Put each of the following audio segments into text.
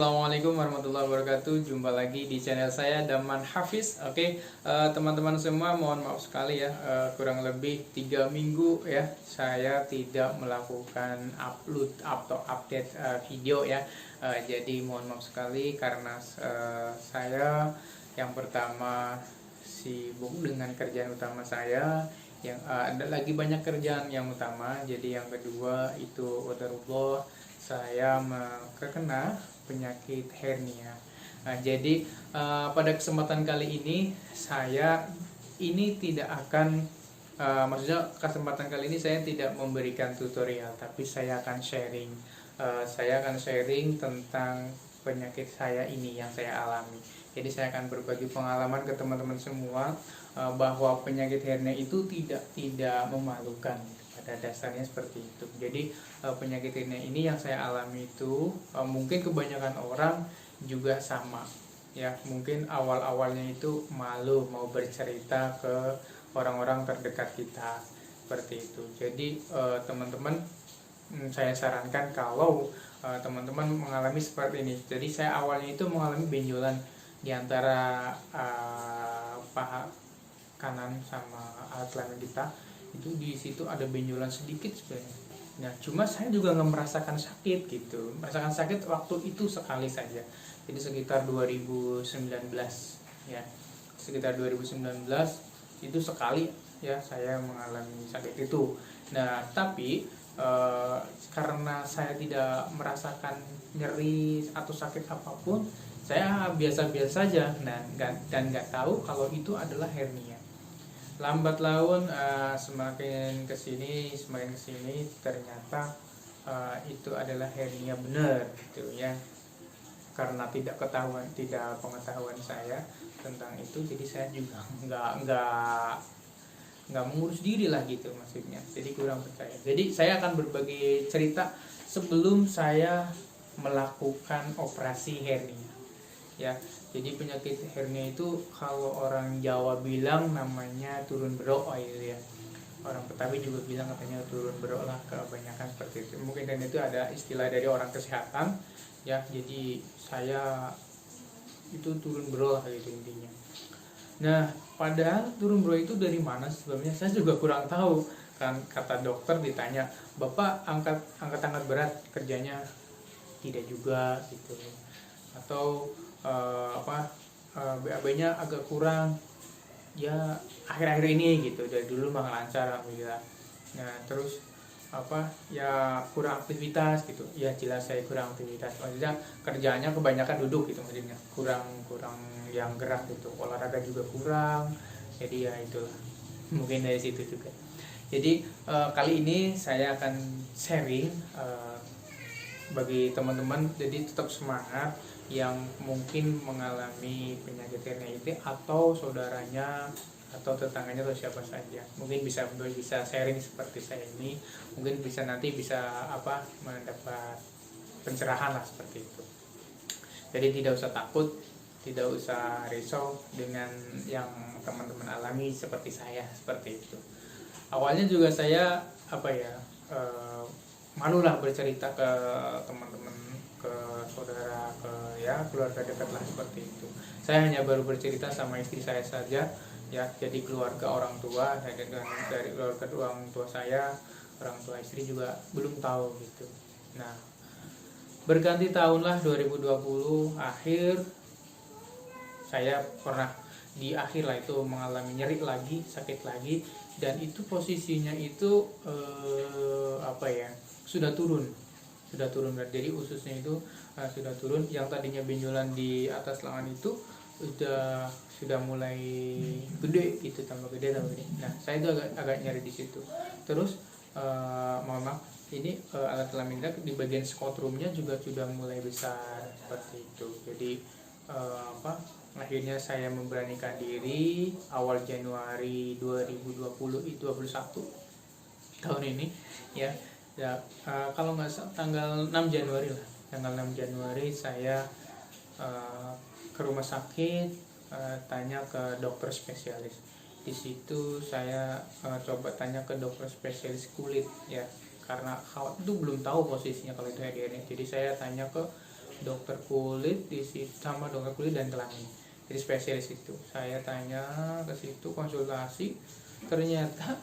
Assalamualaikum warahmatullahi wabarakatuh. Jumpa lagi di channel saya Daman Hafiz. Teman-teman semua, mohon maaf sekali ya, kurang lebih 3 minggu ya saya tidak melakukan upload atau update video ya. Jadi mohon maaf sekali karena saya yang pertama sibuk dengan kerjaan utama saya, yang ada lagi banyak kerjaan yang utama. Jadi yang kedua itu waterullah, saya terkena penyakit hernia. Nah, jadi pada kesempatan kali ini saya tidak akan maksudnya kesempatan kali ini saya tidak memberikan tutorial, tapi saya akan sharing. Saya akan sharing tentang penyakit saya ini yang saya alami. Jadi saya akan berbagi pengalaman ke teman-teman semua bahwa penyakit hernia itu tidak memalukan. Pada dasarnya seperti itu. Jadi penyakit hernia ini yang saya alami itu mungkin kebanyakan orang juga sama ya. Mungkin awal-awalnya itu malu mau bercerita ke orang-orang terdekat kita seperti itu. Jadi teman-teman, saya sarankan kalau teman-teman mengalami seperti ini. Jadi saya awalnya itu mengalami benjolan di antara paha kanan sama alat kelamin kita. Itu di situ ada benjolan sedikit sebenarnya. Nah, cuma saya juga nggak merasakan sakit gitu. Merasakan sakit waktu itu sekali saja. Jadi sekitar 2019 ya. Sekitar 2019 itu sekali ya saya mengalami sakit itu. Nah, tapi karena saya tidak merasakan nyeri atau sakit apapun, saya biasa-biasa saja. Nah, dan nggak tahu kalau itu adalah hernia. Lambat laun semakin kesini ternyata itu adalah hernia benar gitu ya. Karena tidak pengetahuan saya tentang itu, jadi saya juga nggak mengurus diri lah gitu maksudnya. Jadi kurang percaya. Jadi saya akan berbagi cerita sebelum saya melakukan operasi hernia ya. Jadi penyakit hernia itu kalau orang Jawa bilang namanya turun berok ya. Orang Betawi juga bilang katanya turun berok lah, kebanyakan seperti itu. Mungkin dan itu ada istilah dari orang kesehatan ya. Jadi saya itu turun berok lah gitu intinya. Nah, padahal turun berok itu dari mana sebelumnya saya juga kurang tahu. Kan kata dokter ditanya, "Bapak angkat berat kerjanya?" Tidak juga gitu. Atau BAB-nya agak kurang ya akhir-akhir ini gitu. Dari dulu mah lancar alhamdulillah. Nah, terus ya kurang aktivitas gitu. Ya jelas saya kurang aktivitas. Maksudnya kerjanya kebanyakan duduk gitu maksudnya. Kurang yang gerak gitu. Olahraga juga kurang. Jadi ya itulah. Mungkin dari situ juga. Jadi kali ini saya akan sharing bagi teman-teman, jadi tetap semangat yang mungkin mengalami penyakit hernia itu, atau saudaranya atau tetangganya atau siapa saja. Mungkin bisa sharing seperti saya ini, mungkin nanti bisa mendapat pencerahan lah seperti itu. Jadi tidak usah takut, tidak usah risau dengan yang teman-teman alami seperti saya seperti itu. Awalnya juga saya malulah bercerita ke teman-teman, ke saudara, ke keluarga dekat lah seperti itu. Saya hanya baru bercerita sama istri saya saja ya. Jadi keluarga orang tua dari keluarga orang tua saya, orang tua istri juga belum tahu gitu. Nah, berganti tahun lah 2020 akhir, saya pernah di akhir lah itu mengalami nyeri lagi, sakit lagi, dan itu posisinya itu sudah turun. Jadi ususnya itu sudah turun. Yang tadinya benjolan di atas lengan itu sudah mulai gede gitu, tambah gede. Nah, saya itu agak nyeri di situ. Terus mohon maaf, ini alat kelamin di bagian skotrumnya juga sudah mulai besar seperti itu. Jadi akhirnya saya memberanikan diri awal Januari 2021 tahun ini ya. Kalau nggak salah tanggal 6 Januari lah. Tanggal 6 Januari saya ke rumah sakit, tanya ke dokter spesialis. Di situ saya coba tanya ke dokter spesialis kulit ya, karena itu belum tahu posisinya kalau itu hernia. Jadi saya tanya ke dokter kulit di situ, sama dokter kulit dan kelamin. Jadi spesialis itu. Saya tanya ke situ konsultasi, ternyata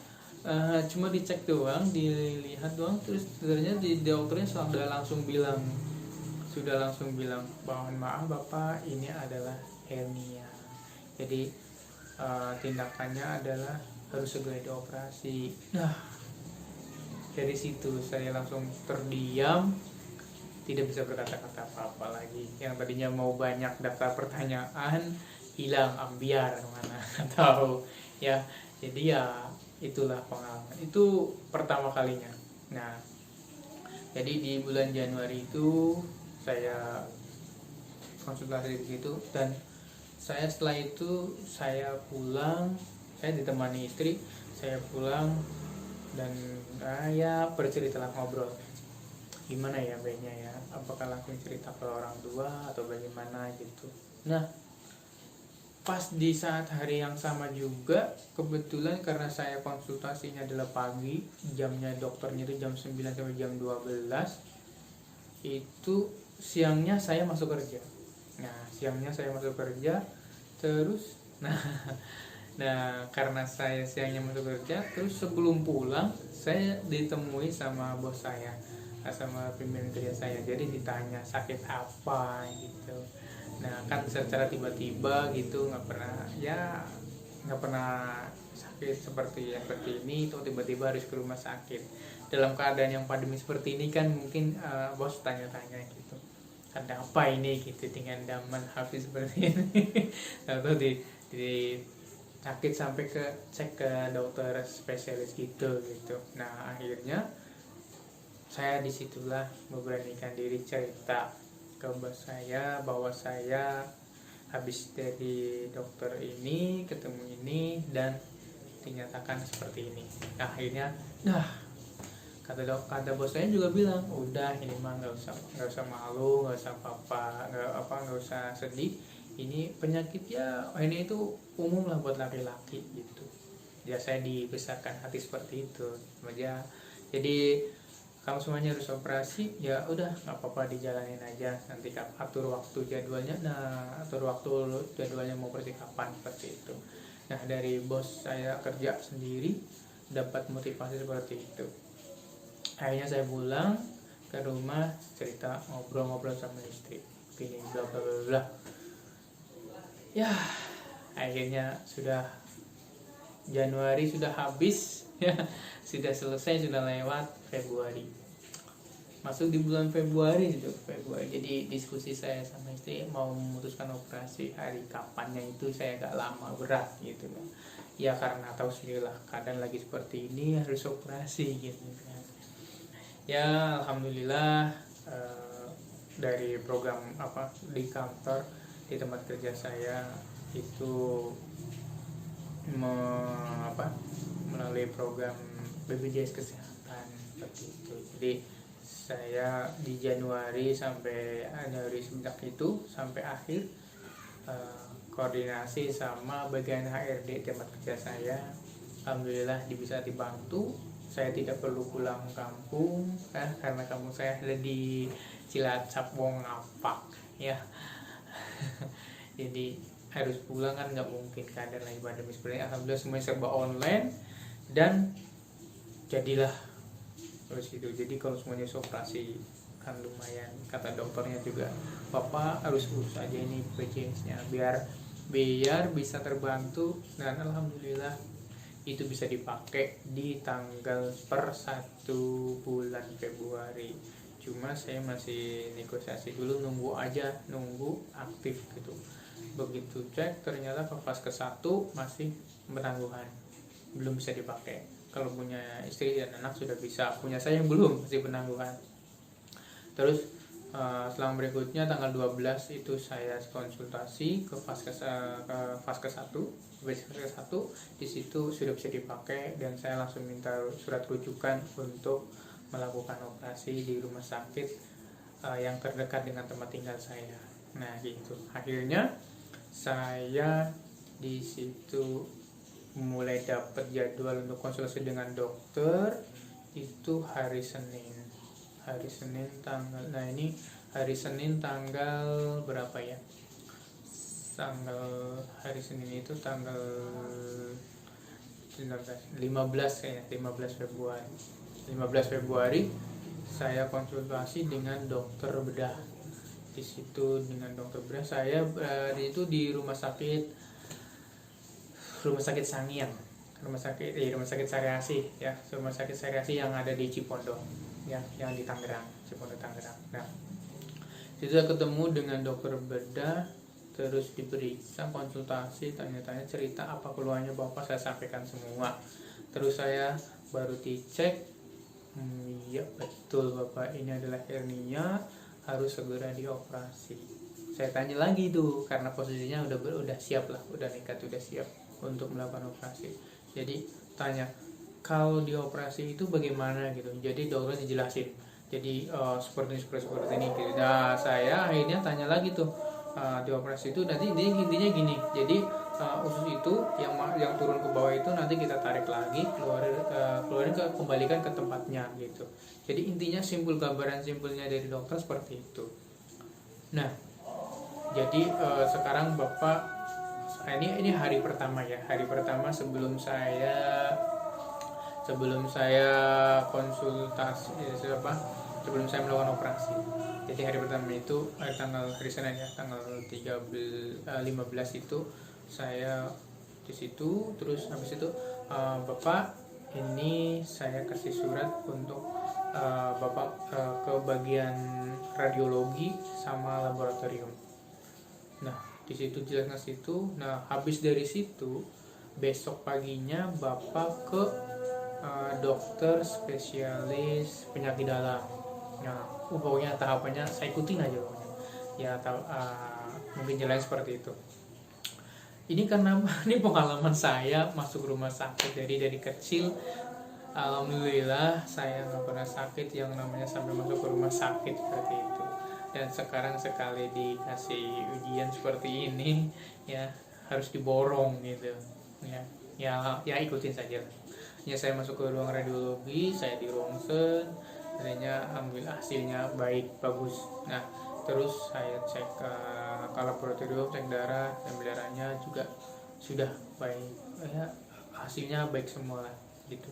cuma dicek doang, dilihat doang, terus ternyata di dokternya sudah langsung bilang, mohon maaf Bapak, ini adalah hernia. Jadi tindakannya adalah harus segera dioperasi. Nah, dari situ saya langsung terdiam, tidak bisa berkata-kata apa-apa lagi. Yang tadinya mau banyak daftar pertanyaan hilang ambiar kemana tahu ya. Jadi ya itulah pengalaman itu pertama kalinya. Nah, jadi di bulan Januari itu saya konsultasi di situ, dan saya setelah itu saya pulang, saya ditemani istri, saya pulang dan ya berceritalah, ngobrol gimana ya baiknya ya, apakah langsung cerita ke orang tua atau bagaimana gitu. Nah, pas di saat hari yang sama juga, kebetulan karena saya konsultasinya adalah pagi, jamnya dokternya itu jam 9 sampai jam 12, itu siangnya saya masuk kerja. Nah, siangnya saya masuk kerja, terus nah karena saya siangnya masuk kerja, terus sebelum pulang saya ditemui sama bos saya, sama pimpinan kerja saya. Jadi ditanya sakit apa gitu. Nah, kan secara tiba-tiba gitu, nggak pernah sakit seperti ini, itu tiba-tiba harus ke rumah sakit dalam keadaan yang pandemi seperti ini kan. Mungkin bos tanya-tanya gitu, ada apa ini gitu dengan Daman Hafiz seperti ini. Atau di sakit sampai cek ke dokter spesialis gitu. Nah, akhirnya saya disitulah memberanikan diri cerita ke bos saya bahwa saya habis dari dokter ini, ketemu ini, dan dinyatakan seperti ini. Nah, akhirnya kata bos saya juga bilang, udah ini mah nggak usah malu, nggak usah nggak usah sedih, ini penyakit ya, ini itu umum lah buat laki-laki gitu. Ya saya dibesarkan hati seperti itu aja. Jadi kalau semuanya harus operasi, ya udah nggak apa-apa, dijalanin aja. Nanti atur waktu jadwalnya, mau operasi kapan, seperti itu. Nah, dari bos saya kerja sendiri dapat motivasi seperti itu. Akhirnya saya pulang ke rumah, cerita, ngobrol-ngobrol sama istri, gini bla bla bla bla. Ya, akhirnya sudah Januari sudah habis ya, sudah selesai, sudah lewat Februari, masuk di bulan Februari. Jadi diskusi saya sama istri mau memutuskan operasi hari kapannya itu saya agak lama, berat gitu loh ya, karena tahu sendirilah keadaan lagi seperti ini harus operasi gitu kan ya. Alhamdulillah, dari program di kantor, di tempat kerja saya itu melalui program BPJS Kesehatan seperti itu. Jadi saya di Januari sampai semenjak itu sampai akhir koordinasi sama bagian HRD tempat kerja saya. Alhamdulillah bisa dibantu. Saya tidak perlu pulang kampung karena kampung saya ada di Cilacap, Wongapak ya. Jadi harus pulang kan nggak mungkin, keadaan lagi pandemi seperti ini. Alhamdulillah semuanya serba online dan jadilah terus itu. Jadi kalau semuanya operasi kan lumayan, kata dokternya juga, Bapak harus urus aja ini BPJS-nya biar bisa terbantu. Dan alhamdulillah itu bisa dipakai di tanggal per 1 bulan Februari. Cuma saya masih negosiasi dulu, nunggu aktif gitu. Begitu cek ternyata ke fase ke-1 masih penangguhan, belum bisa dipakai. Kalau punya istri dan anak sudah bisa, punya saya yang belum, masih penangguhan. Terus selang berikutnya tanggal 12 itu saya konsultasi ke fase ke-1. Di situ sudah bisa dipakai dan saya langsung minta surat rujukan untuk melakukan operasi di rumah sakit yang terdekat dengan tempat tinggal saya. Nah gitu, akhirnya saya di situ mulai dapat jadwal untuk konsultasi dengan dokter itu hari Senin tanggal, nah ini hari Senin tanggal berapa ya, hari Senin itu tanggal 15 kayaknya, 15 Februari saya konsultasi dengan dokter bedah. Di situ dengan dokter bedah saya itu di rumah sakit Sangiang, rumah sakit Sariasi ya, rumah sakit Sariasi yang ada di Cipondo ya, yang di Tangerang, Cipondo Tangerang. Nah, situ saya ketemu dengan dokter bedah, terus diperiksa, konsultasi, tanya-tanya, cerita apa keluhannya bapak, saya sampaikan semua. Terus saya baru dicek, ya betul bapak, ini adalah hernia, harus segera dioperasi. Saya tanya lagi tuh, karena posisinya udah siap lah, udah nekat, udah siap untuk melakukan operasi. Jadi tanya, kalau dioperasi itu bagaimana gitu. Jadi dokter dijelasin, jadi seperti ini gitu. Nah, saya akhirnya tanya lagi tuh, dioperasi itu nanti intinya gini. Jadi usus itu yang turun ke bawah itu nanti kita tarik lagi, keluarin kembalikan ke tempatnya gitu. Jadi intinya gambaran simpulnya dari dokter seperti itu. Nah, jadi sekarang bapak, ini hari pertama ya, hari pertama sebelum saya konsultasi, sebelum saya melakukan operasi. Jadi hari pertama itu hari Senin ya, tanggal 15 itu saya di situ. Terus habis itu bapak, ini saya kasih surat untuk bapak ke bagian radiologi sama laboratorium. Nah, di situ jelasnya situ. Nah, habis dari situ besok paginya bapak ke dokter spesialis penyakit dalam. Nah, pokoknya tahapannya saya ikutin aja pokoknya. Ya, mungkin jalan seperti itu. Ini karena ini pengalaman saya masuk rumah sakit dari kecil. Alhamdulillah saya nggak pernah sakit yang namanya sampai masuk ke rumah sakit seperti itu. Dan sekarang sekali dikasih ujian seperti ini, ya harus diborong gitu. Ya ikutin saja. Ya, saya masuk ke ruang radiologi, saya di ronsen, akhirnya alhamdulillah hasilnya baik, bagus. Nah, terus saya cek ke laboratorium, cek darah, dan darahnya juga sudah baik, ya hasilnya baik semua lah gitu.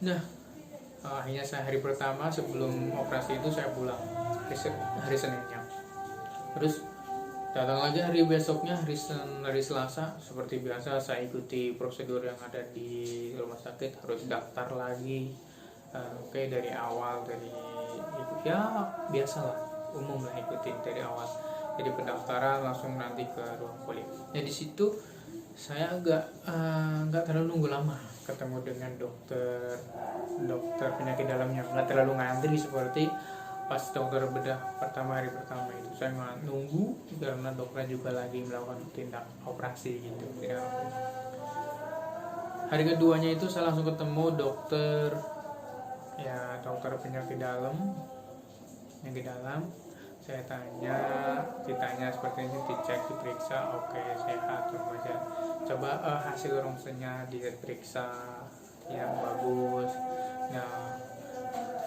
Nah, akhirnya hari pertama sebelum operasi itu saya pulang hari Seninnya. Terus datang lagi hari besoknya, hari Selasa, seperti biasa saya ikuti prosedur yang ada di rumah sakit, harus daftar lagi. Dari awal, ya biasalah, umum lah, ikutin dari awal. Jadi pendaftaran langsung nanti ke ruang poli. Nah, di situ saya nggak terlalu nunggu lama ketemu dengan dokter penyakit dalamnya, nggak terlalu ngantri seperti pas dokter bedah hari pertama itu. Saya nunggu karena dokternya juga lagi melakukan tindak operasi gitu. Hari keduanya itu saya langsung ketemu dokter penyakit dalam. Saya ditanya seperti ini, dicek, diperiksa, oke, sehat aja. Coba hasil ronsennya diperiksa yang bagus. Nah,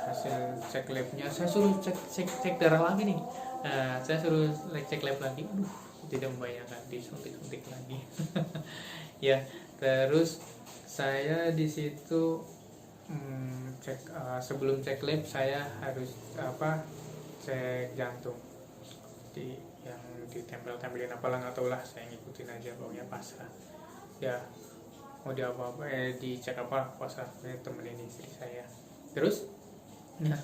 hasil cek labnya saya suruh cek darah lagi nih. Nah, saya suruh cek lab lagi. Tidak membayangkan, disuntik lagi. Ya, terus saya di situ sebelum cek lab saya harus cek jantung, yang ditempelin apalah, nggak tahu lah, saya ngikutin aja, pokoknya pasrah ya, mau di apa dicek apa pasrah, saya temenin istri saya. Terus nah,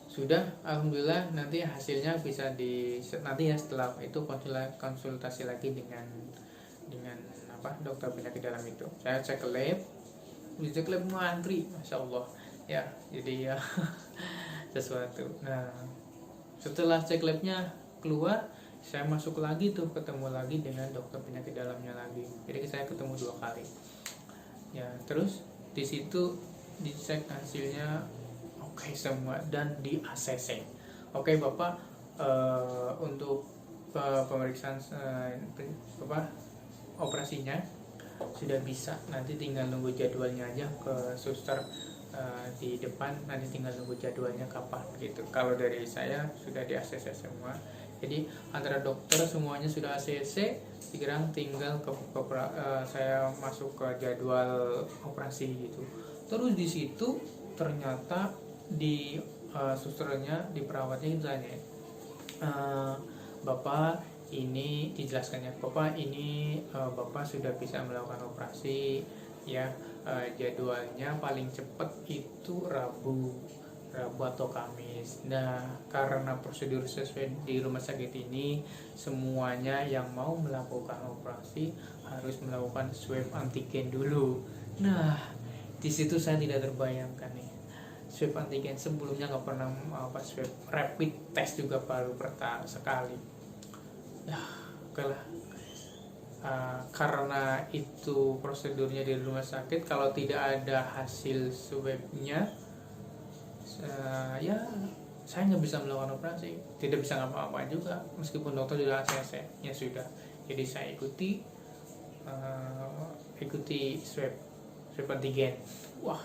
sudah, alhamdulillah, nanti hasilnya bisa nanti ya, setelah itu konsultasi lagi dengan dokter penyakit dalam itu. Saya cek lab, dicek lab ngantri, masya Allah ya, jadi ya sesuatu. Nah, setelah cek labnya keluar, saya masuk lagi tuh, ketemu lagi dengan dokter penyakit dalamnya lagi. Jadi saya ketemu 2 kali ya. Terus di situ dicek hasilnya oke semua dan di ACC. Oke bapak, untuk pemeriksaan operasinya sudah bisa, nanti tinggal nunggu jadwalnya aja ke suster di depan, nanti tinggal nunggu jadwalnya kapan gitu. Kalau dari saya sudah di ACC semua, jadi antara dokter semuanya sudah ACC, sekarang tinggal saya masuk ke jadwal operasi gitu. Terus di situ ternyata di susternya, di perawatnya ditanya, Bapak ini dijelaskannya, Bapak ini Bapak sudah bisa melakukan operasi ya, jadwalnya paling cepat itu Rabu atau Kamis. Nah, karena prosedur sesuai di rumah sakit ini, semuanya yang mau melakukan operasi harus melakukan swab antigen dulu. Nah, di situ saya tidak terbayangkan nih, swab antigen sebelumnya nggak pernah swab rapid test juga baru pertama sekali. Ya, oke lah. Karena itu prosedurnya di rumah sakit, kalau tidak ada hasil swabnya, ya saya nggak bisa melakukan operasi, tidak bisa ngapa-ngapain juga, meskipun dokter sudah ACC ya sudah. Jadi saya ikuti swab antigen. Wah,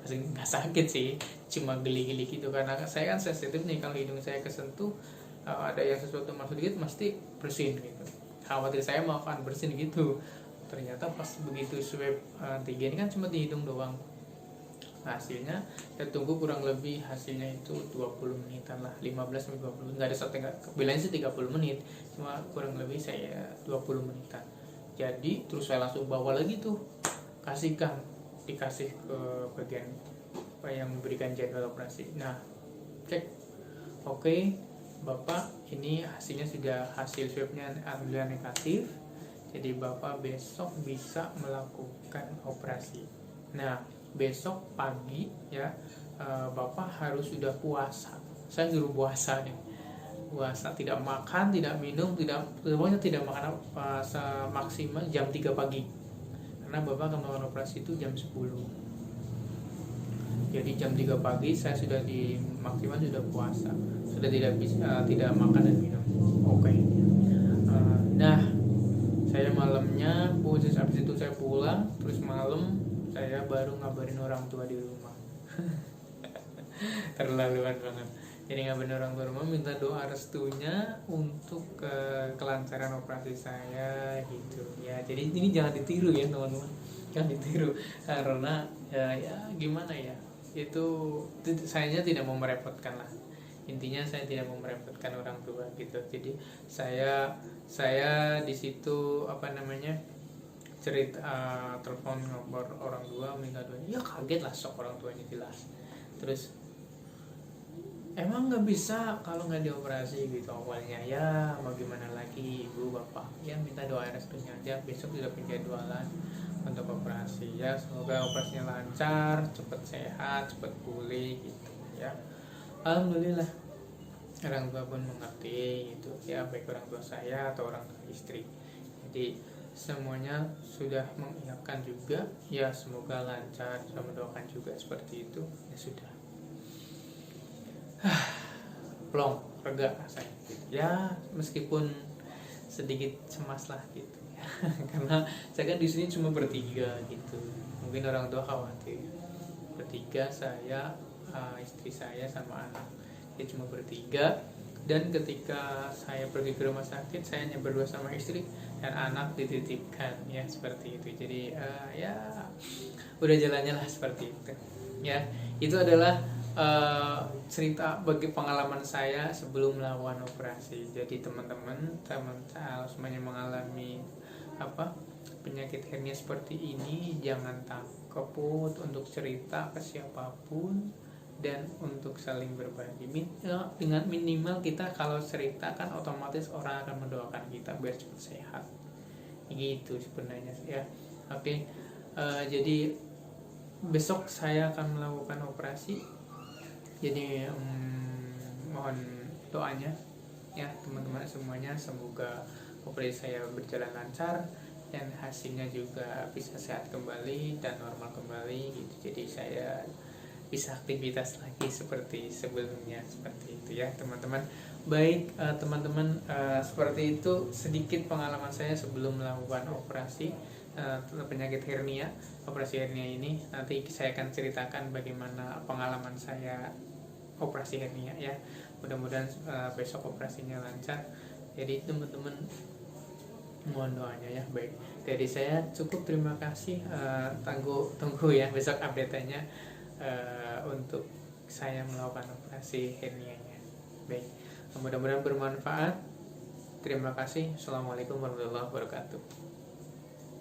masih nggak sakit sih, cuma geli-geli gitu, karena saya kan sensitif nih, kalau hidung saya kesentuh ada yang sesuatu masuk dikit mesti bersin gitu. Khawatir saya mau akan bersin gitu. Ternyata pas begitu swab antigen kan cuma di hidung doang. Hasilnya saya tunggu kurang lebih, hasilnya itu 20 menitan lah, 15-20, nggak ada bilangnya sih 30 menit, cuma kurang lebih saya 20 menitan. Jadi terus saya langsung bawa lagi tuh, dikasih ke bagian yang memberikan jadwal operasi. Nah, cek, oke, Bapak ini hasilnya sudah, hasil swabnya alhamdulillah negatif, jadi Bapak besok bisa melakukan operasi. Nah, besok pagi ya, Bapak harus sudah puasa. Saya suruh puasa nih, puasa, tidak makan, tidak minum, pokoknya tidak makan maksimal jam 3 pagi, karena Bapak akan melakukan operasi itu jam 10. Jadi jam 3 pagi saya sudah di maksimal sudah puasa, sudah tidak makan dan minum. Oke. Nah, saya malamnya habis itu saya pulang, terus malam saya baru ngabarin orang tua di rumah. Terlaluan banget. Jadi ngabarin orang tua rumah, minta doa restunya untuk kelancaran operasi saya gitu ya. Jadi ini jangan ditiru ya teman-teman, jangan ditiru, karena ya gimana ya, itu saya tidak mau merepotkan lah, intinya saya tidak mau merepotkan orang tua gitu. Jadi saya di situ cerita, telepon nomor orang tua minta doa, ya kaget lah, sok orang tuanya jelas. Terus emang nggak bisa kalau nggak dioperasi gitu awalnya, ya mau gimana lagi ibu bapak, ya minta doa restunya aja, besok sudah penjadwalan untuk operasi ya, semoga operasinya lancar, cepat sehat, cepat pulih gitu ya. Alhamdulillah orang tua pun mengerti gitu ya, baik orang tua saya atau orang tua istri. Jadi semuanya sudah mengiyakan juga ya, semoga lancar, sudah mendoakan juga seperti itu ya, sudah plong, rega rasanya gitu ya, meskipun sedikit cemas lah gitu ya. Karena saya kan di sini cuma bertiga gitu, mungkin orang tua khawatir, bertiga, saya, istri saya sama anak, ya cuma bertiga. Dan ketika saya pergi ke rumah sakit, saya hanya berdua sama istri dan anak dititipkan ya, seperti itu. Jadi ya udah jalannya lah seperti itu ya. Itu adalah cerita bagi pengalaman saya sebelum melakukan operasi. Jadi teman-teman semuanya mengalami penyakit hernia seperti ini, jangan takut untuk cerita ke siapapun dan untuk saling berbagi. Dengan minimal kita kalau cerita kan otomatis orang akan mendoakan kita biar cepat sehat. Gitu sebenarnya ya. Oke. Jadi besok saya akan melakukan operasi. Jadi mohon doanya ya teman-teman semuanya, semoga operasi saya berjalan lancar dan hasilnya juga bisa sehat kembali dan normal kembali gitu. Jadi saya bisa aktivitas lagi seperti sebelumnya, seperti itu ya teman-teman. Baik, teman-teman, seperti itu sedikit pengalaman saya sebelum melakukan operasi penyakit hernia. Operasi hernia ini nanti saya akan ceritakan bagaimana pengalaman saya operasi hernia ya. Mudah-mudahan besok operasinya lancar. Jadi teman-teman mohon doanya ya. Baik, dari saya cukup, terima kasih. Tunggu ya besok update-nya untuk saya melakukan operasi hernianya. Baik, mudah-mudahan bermanfaat. Terima kasih. Assalamualaikum warahmatullahi wabarakatuh.